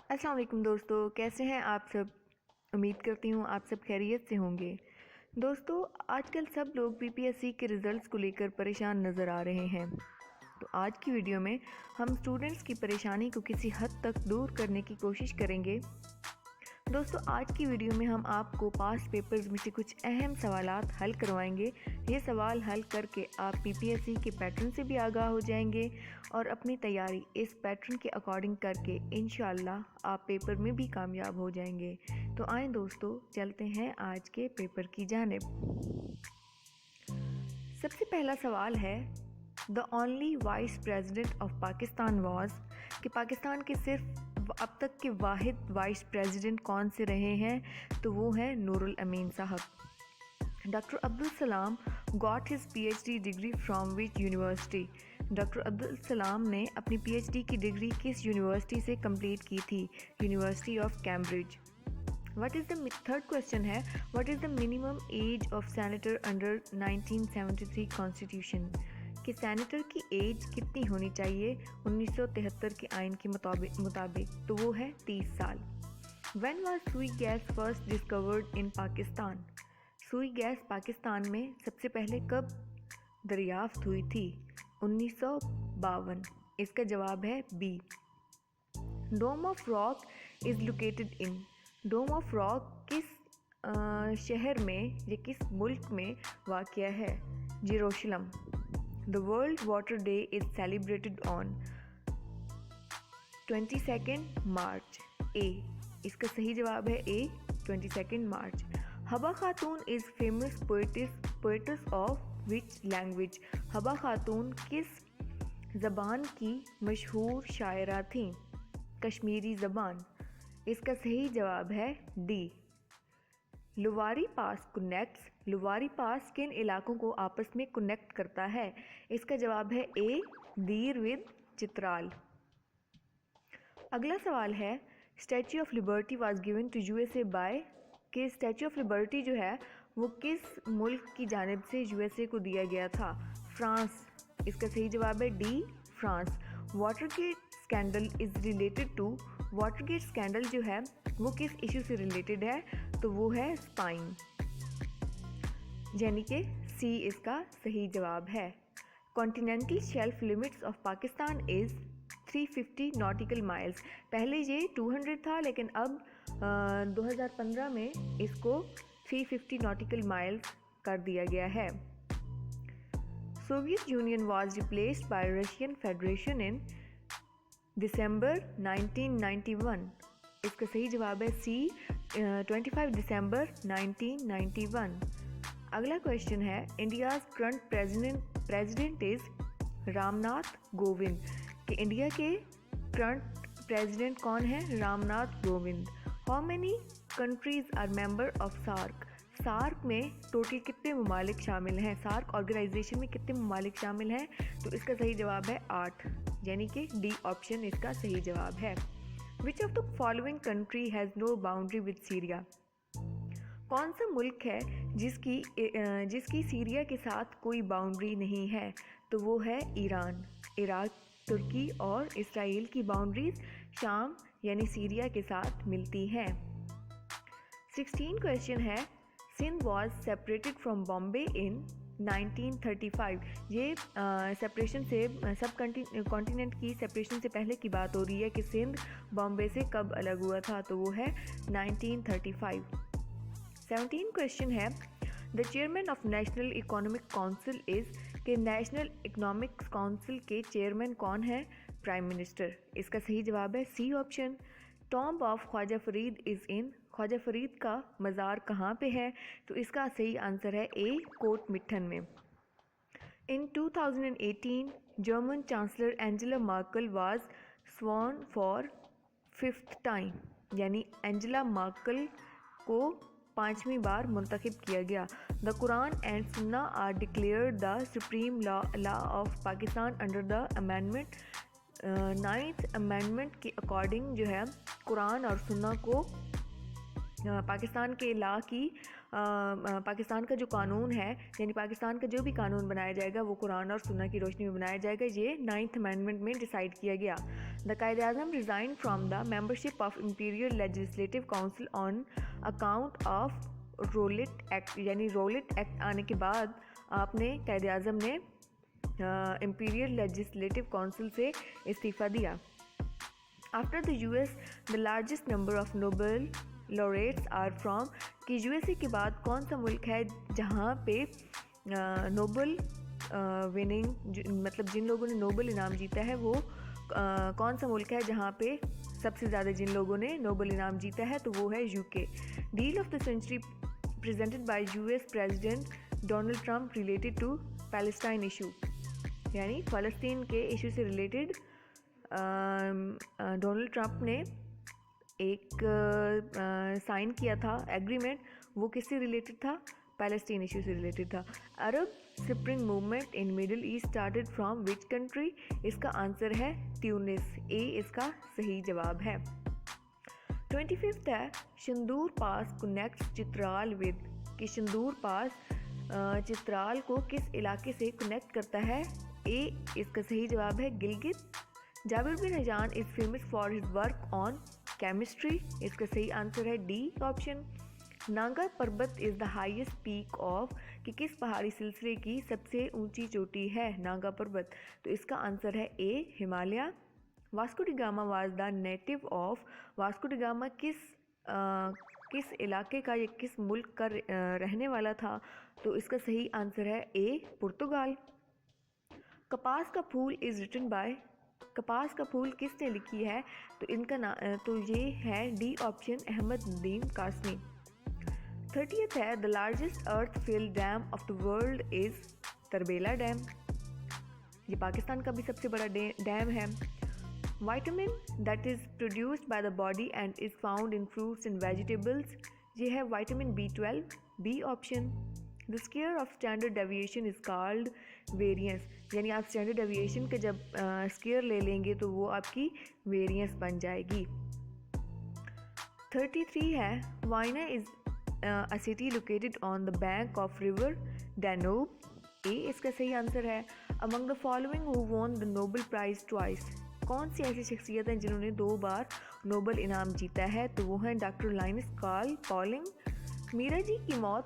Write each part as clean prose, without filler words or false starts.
अस्सलाम वालेकुम दोस्तों, कैसे हैं आप सब। उम्मीद करती हूँ आप सब खैरियत से होंगे। दोस्तों, आजकल सब लोग बीपीएससी के रिज़ल्ट्स को लेकर परेशान नज़र आ रहे हैं। तो आज की वीडियो में हम स्टूडेंट्स की परेशानी को किसी हद तक दूर करने की कोशिश करेंगे। दोस्तों, आज की वीडियो में हम आपको पास्ट पेपर्स में से कुछ अहम सवालात हल करवाएंगे। ये सवाल हल करके आप बीपीएससी के पैटर्न से भी आगाह हो जाएंगे और अपनी तैयारी इस पैटर्न के अकॉर्डिंग करके इंशाल्लाह आप पेपर में भी कामयाब हो जाएंगे। तो आएँ दोस्तों, चलते हैं आज के पेपर की जानिब। सबसे पहला सवाल है, the only vice president of Pakistan was, कि पाकिस्तान के सिर्फ अब तक के वाहिद वाइस प्रेसिडेंट कौन से रहे हैं, तो वो हैं नूरुल अमीन साहब। Doctor Abdul Salam got his PhD degree from which university, doctor Abdul Salam ने अपनी पीएचडी की डिग्री किस यूनिवर्सिटी से कंप्लीट की थी, university of Cambridge. What is the third question है, what is the minimum age of senator under 1973 constitution, कि सेनेटर की एज कितनी होनी चाहिए 1973 के आइन के मुताबिक, तो वो है 30 साल। व्हेन वाज सुई gas first discovered in Pakistan, सुई गैस पाकिस्तान में सबसे पहले कब दरियाफ्त हुई थी, 1952। इसका जवाब है B. Dome of Rock is located in, Dome of Rock किस शहर में या किस मुल्क में वाक़या है, Jerusalem. The World Water Day is celebrated on 22nd March. A. इसका सही जवाब है A, 22nd March. हबा खातून is famous poetess of which language? हबा खातून किस ज़बान की मशहूर शायरा थीं? कश्मीरी ज़बान। इसका सही जवाब है D. लुवारी पास कनेक्ट्स, लुवारी पास किन इलाकों को आपस में कनेक्ट करता है? इसका जवाब है ए, दीर विद चित्राल। अगला सवाल है, Statue of Liberty was given to USA by, कि स्टैच्यू ऑफ लिबर्टी जो है वो किस मुल्क की जानिब से यूएसए को दिया गया था? फ्रांस। इसका सही जवाब है D, France. Watergate scandal is related to, Watergate scandal जो है वो किस इशू से रिलेटेड है, तो वो है स्पाइन, यानी कि सी इसका सही जवाब है। Continental shelf limits of Pakistan is 350 nautical miles. पहले ये 200 था, लेकिन अब 2015 में इसको 350 नॉटिकल माइल्स कर दिया गया है। Soviet Union was replaced by Russian Federation in December 1991। इसका सही जवाब है सी, 25 दिसंबर 1991। अगला क्वेश्चन है, India's current president is Ramnath Kovind, कि इंडिया के करंट प्रेसिडेंट कौन है? Ramnath Kovind. How many countries are member of SAARC, SAARC में टोटल कितने ममालिक शामिल हैं, सार्क ऑर्गेनाइजेशन में कितने ममालिक शामिल हैं? तो इसका सही जवाब है 8, यानी कि डी ऑप्शन इसका सही जवाब है। Which of the following country has no boundary with Syria, कौन सा मुल्क है जिसकी सीरिया के साथ कोई बाउंड्री नहीं है? तो वो है ईरान। इराक, तुर्की और इसराइल की बाउंड्रीज शाम यानी सीरिया के साथ मिलती हैं। 16 क्वेश्चन है, Sindh was separated from Bombay in 1935। ये सेपरेशन से सब कॉन्टिनेंट की सेपरेशन से पहले की बात हो रही है कि सिंध बॉम्बे से कब अलग हुआ था, तो वो है 1935। 17 क्वेश्चन है, the chairman of National Economic Council is, कि नेशनल इकोनॉमिक काउंसिल के चेयरमैन कौन है? Prime minister. इसका सही जवाब है C option. Tomb of Khwaja Farid is in, Khwaja Farid का मज़ार कहाँ पे है? तो इसका सही आंसर है ए, कोट मिठन में। In 2018 German chancellor Angela Merkel was sworn for 5th time, यानी एंजेला मार्कल को 5वीं बार मुंतखब किया गया। The Quran and Sunnah are declared the supreme law of Pakistan under the amendment, 9th amendment के अकॉर्डिंग जो है कुरान और सुन्ना को पाकिस्तान के लॉ की पाकिस्तान का जो कानून है, यानी पाकिस्तान का जो भी कानून बनाया जाएगा वो कुरान और सुन्ना की रोशनी में बनाया जाएगा। ये 9th अमेंडमेंट में डिसाइड किया गया। The Quaid-e-Azam resign from the membership of imperial legislative council on account of Rowlatt Act, यानी रोलेट एक्ट आने के बाद आपने कायद-ए-आज़म ने इंपीरियल लेजिस्लेटिव काउंसिल से इस्तीफ़ा दिया। After the US the largest number of Nobel laureates are from, कि यूएसए के बाद कौन सा मुल्क है जहाँ पे नोबेल विनिंग, मतलब जिन लोगों ने नोबेल इनाम जीता है वो कौन सा मुल्क है जहाँ पे सबसे ज़्यादा जिन लोगों ने नोबेल इनाम जीता है, तो वो है UK. Deal of the century presented by US president Donald Trump related to Palestine issue, यानी फ़लस्तीन के इशू से रिलेटेड डोनाल्ड ट्रंप ने एक साइन किया था एग्रीमेंट, वो किससे रिलेटेड था, पैलेस्टीन इशू से रिलेटेड था। Arab spring movement in Middle East started from which country, इसका आंसर है ट्यूनिस, ए इसका सही जवाब है। 25 है Shandur pass connects Chitral with, कि शंदूर पास चित्राल को किस इलाके से कनेक्ट करता है, ए इसका सही जवाब है Gilgit. Jabir bin Hayyan is famous for his work on chemistry, इसका सही आंसर है D option. Nanga Parbat is the highest peak of, कि किस पहाड़ी सिलसिले की सबसे ऊंची चोटी है नागा पर्वत, तो इसका आंसर है A Himalaya. Vasco da Gama was the native of, Vasco da Gama किस इलाके का या किस मुल्क का रहने वाला था, तो इसका सही आंसर है ए पुर्तगाल। कपास का फूल इज़ रिटन बाय, कपास का फूल किसने लिखी है, तो इनका तो ये है D option Ahmad Nadeem Qasmi. 30th है the largest earth filled dam of the world is Tarbela dam, ये पाकिस्तान का भी सबसे बड़ा डैम है। Vitamin that is produced by the body and is found in fruits and vegetables, ये है vitamin B12, B option. The square of standard deviation is called variance, यानी आप स्टैंडर्ड डेविएशन का जब स्क्वायर ले लेंगे तो वो आपकी वेरिएंस बन जाएगी। 33 है Vienna is a city located on the bank of river Danube, A इसका सही आंसर है। Among the following who won the Nobel Prize twice, कौन सी ऐसी शख्सियत हैं जिन्होंने 2 बार नोबेल इनाम जीता है, तो वो हैं doctor Linus Carl Pauling. Meera ji की मौत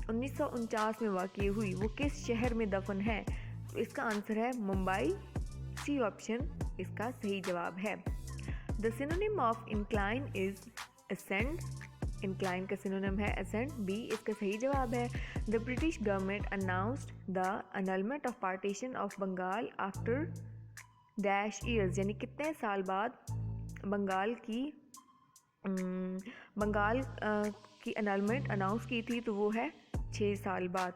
1949 में वाक़ई हुई, वो किस शहर में दफन है, तो इसका आंसर है मुंबई, सी ऑप्शन इसका सही जवाब है। The synonym of incline is ascend, incline का सिनोनिम है असेंड, बी इसका सही जवाब है। The British government announced the annulment of partition of Bengal after dash years, यानी कितने साल बाद बंगाल की अनलमेंट अनाउंस की थी, तो वो है 6 साल बाद।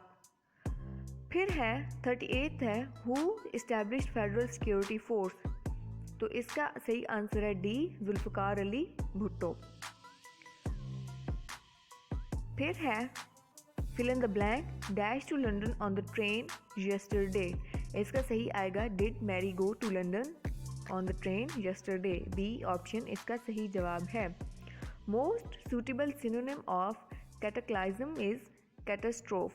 फिर है 38 है who established federal security force, तो इसका सही आंसर है डी जुल्फ़िकार अली भुट्टो। फिर है fill in the blank dash to London on the train yesterday, इसका सही आएगा did Mary go to London on the train yesterday, B option इसका सही जवाब है। Most suitable synonym of cataclysm is catastrophe,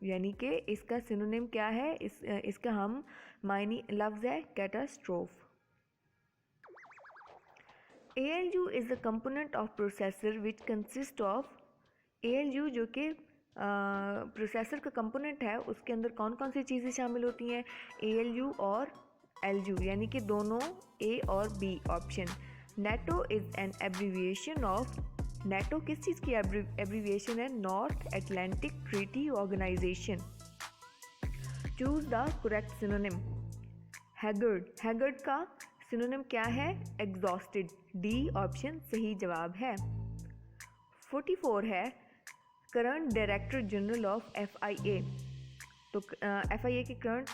यानी कि इसका सिनोनिम क्या है, इसका हम मायनी लफ्ज़ है catastrophe. ALU is the component of processor which consist of, ALU जो कि प्रोसेसर का कंपोनेंट है, उसके अंदर कौन कौन सी चीज़ें शामिल होती हैं, ALU और LU, यानी कि दोनों A और B option. NATO is an abbreviation of, NATO किस चीज़ की एब्रीविएशन है, North Atlantic Treaty Organization. Choose the correct synonym. Haggard, haggard का सिनोनिम क्या है, एग्जॉस्टेड, डी ऑप्शन सही जवाब है। 44 है current director general of FIA, तो FIA के करंट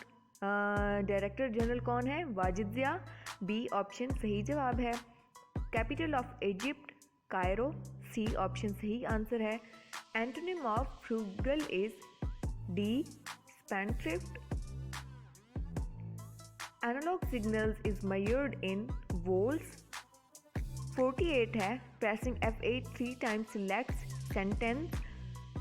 डायरेक्टर जनरल कौन है, वाजिद ज़िया, बी ऑप्शन सही जवाब है। Capital of Egypt Cairo, C option सही आंसर है। Antonym of frugal is D spendthrift. Analog signals is measured in volts. 48 है pressing F8 3 times selects sentence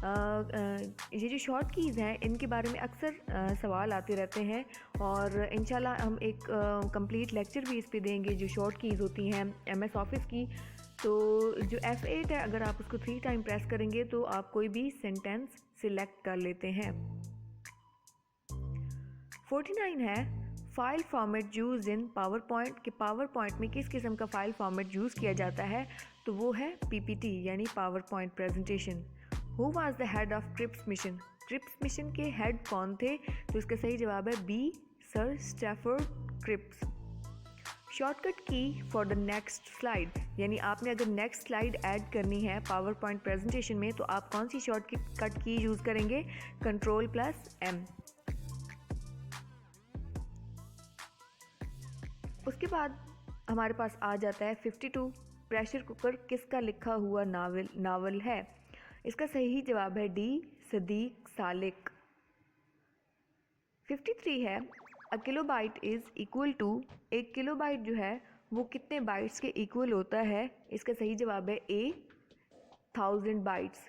ये जो शॉर्ट कीज़ हैं इनके बारे में अक्सर सवाल आते रहते हैं और इंशाल्लाह हम एक कंप्लीट लेक्चर भी इस पे देंगे जो शॉर्ट कीज़ होती हैं MS ऑफिस की। तो जो F8 है, अगर आप उसको 3 टाइम प्रेस करेंगे तो आप कोई भी सेंटेंस सिलेक्ट कर लेते हैं। 49 है file format use in power point कि पावर पॉइंट में किस किस्म का फाइल फॉर्मेट यूज़ किया जाता है, तो वो है PPT यानी power point presentation. Who was the head of Cripps mission? Cripps mission के हेड कौन थे, तो इसका सही जवाब है B sir Stafford Cripps. Shortcut key for the next slide यानी आपने अगर नेक्स्ट स्लाइड ऐड करनी है पावर पॉइंट प्रेजेंटेशन में तो आप कौन सी शॉर्टकट की यूज़ करेंगे? Ctrl+M। उसके बाद हमारे पास आ जाता है 52 प्रेशर कुकर किसका लिखा हुआ नावल है? इसका सही जवाब है D सदीक सालिक। 53 है अ किलोबाइट इज़ इक्वल टू, एक किलोबाइट जो है वो कितने बाइट्स के इक्वल होता है? इसका सही जवाब है A 1000 bytes.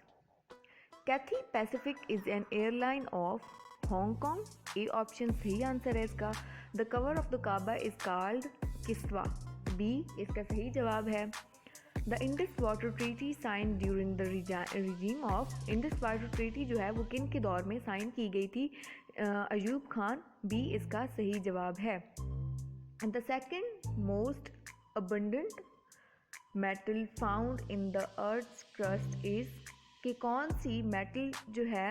Cathay Pacific is an airline of Hong Kong, A option सही आंसर है इसका। The cover of the Kaaba is called Kiswa, B इसका सही जवाब है। The Indus water treaty sign during the regime of, Indus water treaty जो है वो किन के दौर में साइन की गई थी? अयूब खान, B इसका सही जवाब है। The second most abundant metal found in the earth's crust is, कि कौन सी मेटल जो है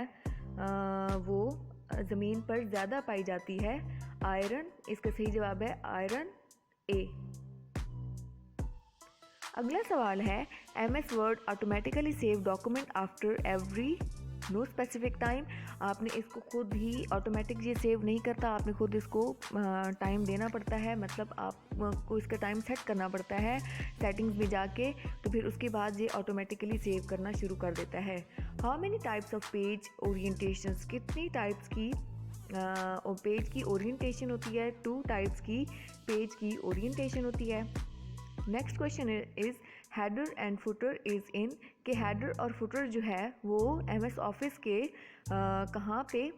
वो ज़मीन पर ज़्यादा पाई जाती है? आयरन, इसका सही जवाब है आयरन A। अगला सवाल है MS word automatically save document after every no specific time. आपने इसको खुद ही ऑटोमेटिक ये सेव नहीं करता, आपने खुद इसको टाइम देना पड़ता है, मतलब आपको इसका टाइम सेट करना पड़ता है सेटिंग्स में जाके, तो फिर उसके बाद ये ऑटोमेटिकली सेव करना शुरू कर देता है। How many types of page orientations, कितनी टाइप्स की पेज की ओरिएंटेशन होती है? 2 टाइप्स की पेज की ओरिएंटेशन होती है। Next question is header and footer is in, के हेडर और फुटर जो है वो MS ऑफिस के कहाँ पे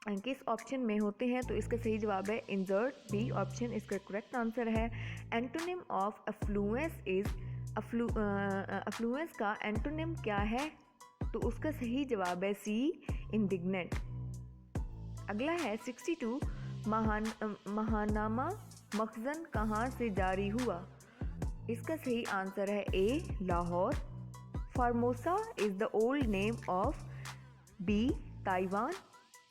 किस ऑप्शन में होते हैं? तो इसका सही जवाब है इंसर्ट, B ऑप्शन इसका करेक्ट आंसर है। Antonym of affluence is, affluence का एंटोनिम क्या है? तो उसका सही जवाब है C इंडिग्नेंट। अगला है 62 महानामा मखजन कहाँ से जारी हुआ? इसका सही आंसर है A Lahore. Formosa is the old name of B Taiwan.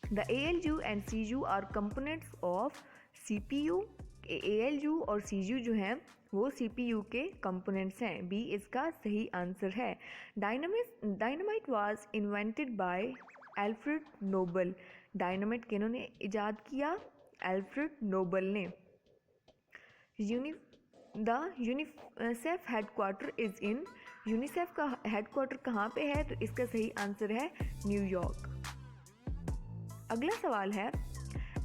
The ALU and CU are components of CPU, ALU और CU जो हैं वो CPU के कंपोनेंट्स हैं, B इसका सही आंसर है। Dynamite was invented by Alfred Nobel, dynamite किन्होंने इजाद किया? एल्फ्रेड नोबल ने। The UNICEF headquarter is in, UNICEF का हेडक्वार्टर कहाँ पे है? तो इसका सही आंसर है न्यूयॉर्क। अगला सवाल है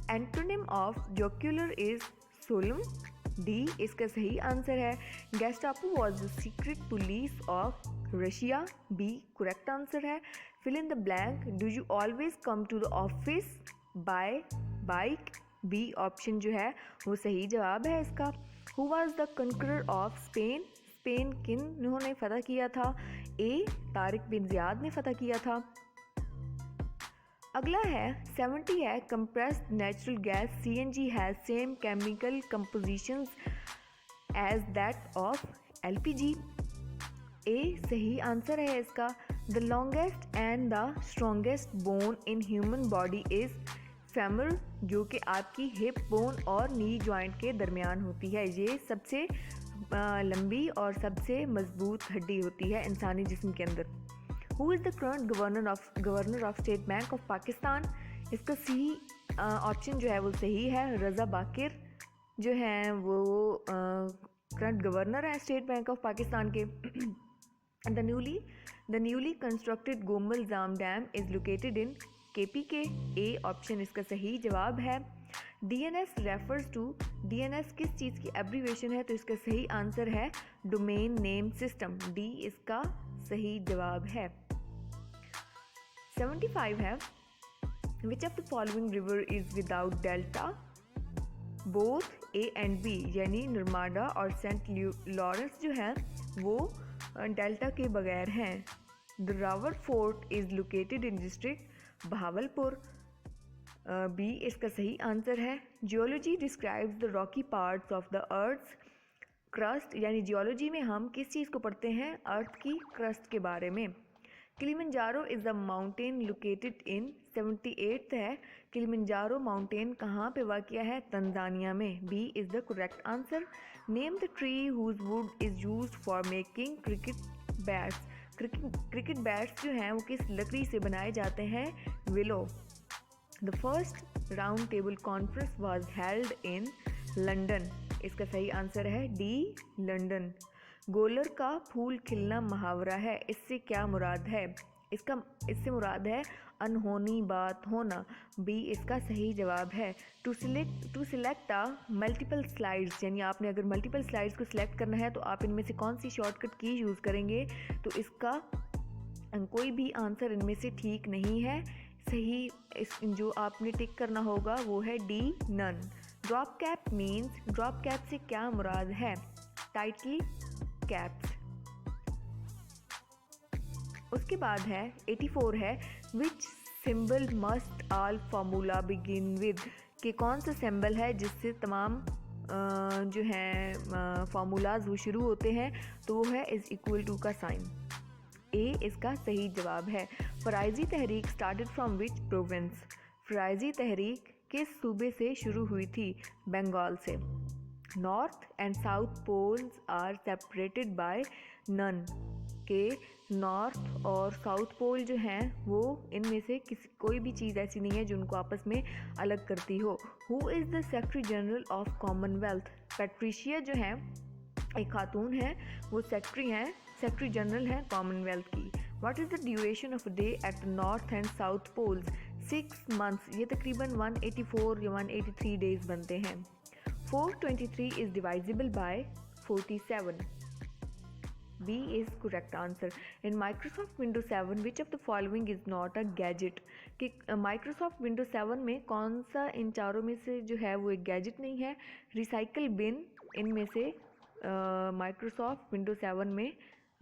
antonym of jocular is solemn, D इसका सही आंसर है। Gestapo was the secret police of Russia, B correct answer है। Fill in the blank, do you always come to the office by bike, B option जो है वो सही जवाब है इसका। Who was the conqueror of Spain, Spain किन्होंने फतह किया था? A तारिक बिन ज़ियाद ने फतह किया था। अगला है 70 है compressed natural gas CNG has same chemical compositions as that of LPG, A सही आंसर है इसका। The longest and the strongest bone in human body is femur, जो कि आपकी हिप बोन और नी जॉइंट के दरमियान होती है, ये सबसे लंबी और सबसे मजबूत हड्डी होती है इंसानी जिस्म के अंदर। Who is the current governor of state bank of Pakistan? इसका सही ऑप्शन जो है वो सही है, रज़ा बाकिर जो हैं वो करंट गवर्नर है स्टेट बैंक ऑफ पाकिस्तान के। The newly constructed Gomal jam dam is located in KPK, A option इसका सही जवाब है। DNS रेफर्स टू, DNS किस चीज़ की एब्रीवेशन है? तो इसका सही आंसर है डोमेन नेम सिस्टम, D इसका सही जवाब है। 75 है which of the following river is without delta? Both A and B, यानी नर्मदा और सेंट लॉरेंस जो है वो डेल्टा के बगैर हैं। The Rawal fort is located in district Bahawalpur, B इसका सही आंसर है। Geology describes the rocky parts of the earth crust, यानी जियोलॉजी में हम किस चीज़ को पढ़ते हैं? अर्थ की क्रस्ट के बारे में। Kilimanjaro is the mountain located in 78th है। किलिमंजारो माउंटेन कहाँ पे वाक़या है? तंजानिया में। B is the correct answer. Name the tree whose wood is used for making cricket bats. Cricket bats जो हैं वो किस लकड़ी से बनाए जाते हैं? Willow. The first round table conference was held in London, इसका सही आंसर है डी लंदन। गोलर का फूल खिलना मुहावरा है, इससे क्या मुराद है? इससे मुराद है अनहोनी बात होना। बी इसका सही जवाब है। To select a multiple slides, यानी आपने अगर मल्टीपल स्लाइड्स को सिलेक्ट करना है तो आप इनमें से कौन सी शॉर्टकट की यूज़ करेंगे? तो इसका कोई भी आंसर इनमें से ठीक नहीं है। सही जो आपने टिक करना होगा वो है D none. Drop cap means, drop cap से क्या मुराद है? Title caps. उसके बाद है 84 है which symbol must all formula begin with, कि कौन सा सिंबल है जिससे तमाम जो हैं फार्मूलाज वो शुरू होते हैं? तो वो है इज़ इक्वल टू का साइन। ए इसका सही जवाब है। Faraizi Tehreek started from which province? Faraizi Tehreek किस सूबे से शुरू हुई थी? बंगाल से। North and south Poles are separated by none, के नॉर्थ और साउथ पोल जो हैं वो इनमें से कोई भी चीज़ ऐसी नहीं है जो उनको आपस में अलग करती हो। Who is the secretary general of Commonwealth? Patricia जो है एक खातून है, वो सेक्रेटरी जनरल हैं कॉमनवेल्थ की। What is the duration of day at north and south poles? 6 months, ये तकरीबन 184 या 183 डेज बनते हैं। 423 is divisible by 47। B is correct answer. In Microsoft window 7 which of the following is not a gadget? कि Microsoft window 7 में कौन सा इन चारों में से जो है वो एक गैजेट नहीं है? रिसाइकल बिन इनमें से माइक्रोसॉफ्ट विंडो 7 में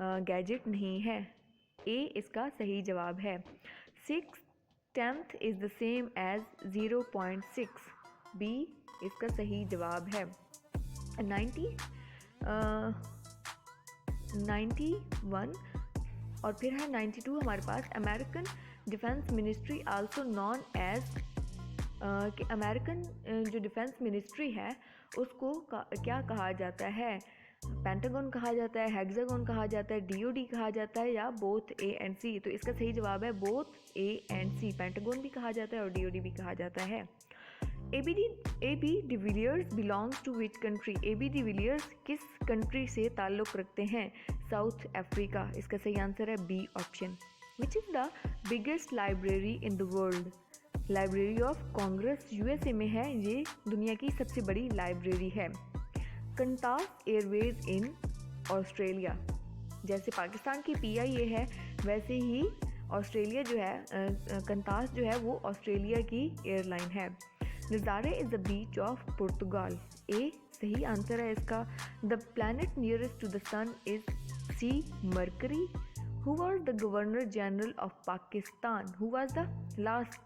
गैजेट नहीं है। ए इसका सही जवाब है। 6/10 is the same as 0.6। B इसका सही जवाब है। 91 और फिर है 92 हमारे पास। American defence ministry also known as, कि अमेरिकन जो डिफेंस मिनिस्ट्री है उसको क्या कहा जाता है? पेंटागन कहा जाता है, हेक्सागन कहा जाता है, डीओडी कहा जाता है, या बोथ ए एंड सी? तो इसका सही जवाब है both A and C. Pentagon भी कहा जाता है और डीओडी भी कहा जाता है। A B de Villiers belongs to which country? A B de Villiers किस कंट्री से ताल्लुक़ रखते हैं? South Africa. इसका सही आंसर है B option. Which is the biggest library in the world? Library of Congress USA में है, ये दुनिया की सबसे बड़ी लाइब्रेरी है। कंटास एयरवेज इन ऑस्ट्रेलिया, जैसे पाकिस्तान की पीआईए है वैसे ही ऑस्ट्रेलिया जो है कंटास जो है वो ऑस्ट्रेलिया की एयरलाइन है। Nazare is the beach of Portugal. A सही आंसर है इसका। The planet nearest to the sun is C Mercury. Who was the Governor General of Pakistan? Who was the last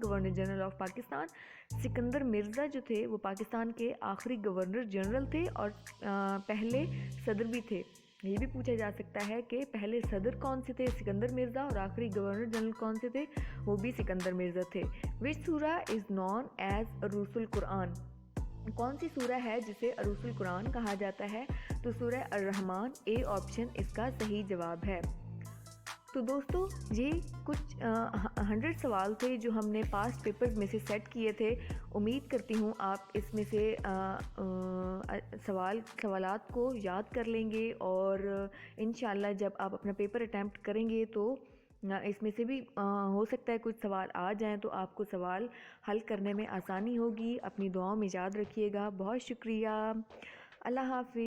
Governor General of Pakistan? Sikandar Mirza जो थे वो पाकिस्तान के आखिरी governor general थे और पहले सदर भी थे। ये भी पूछा जा सकता है कि पहले सदर कौन से थे? सिकंदर मिर्ज़ा, और आखिरी गवर्नर जनरल कौन से थे? वो भी सिकंदर मिर्ज़ा थे। विच सूरा इज़ नॉन एज अरूसुल कुरान? कौन सी सूरा है जिसे अरूसुल कुरान कहा जाता है? तो सूरा अर्रहमान। ए ऑप्शन इसका सही जवाब है। तो दोस्तों ये कुछ 100 सवाल थे जो हमने पास्ट पेपर्स में से सेट किए थे। उम्मीद करती हूँ आप इसमें से सवालात को याद कर लेंगे और इंशाल्लाह जब आप अपना पेपर अटैम्प्ट करेंगे तो इसमें से भी हो सकता है कुछ सवाल आ जाएं, तो आपको सवाल हल करने में आसानी होगी। अपनी दुआओं में याद रखिएगा। बहुत शुक्रिया। अल्लाह हाफ़िज़।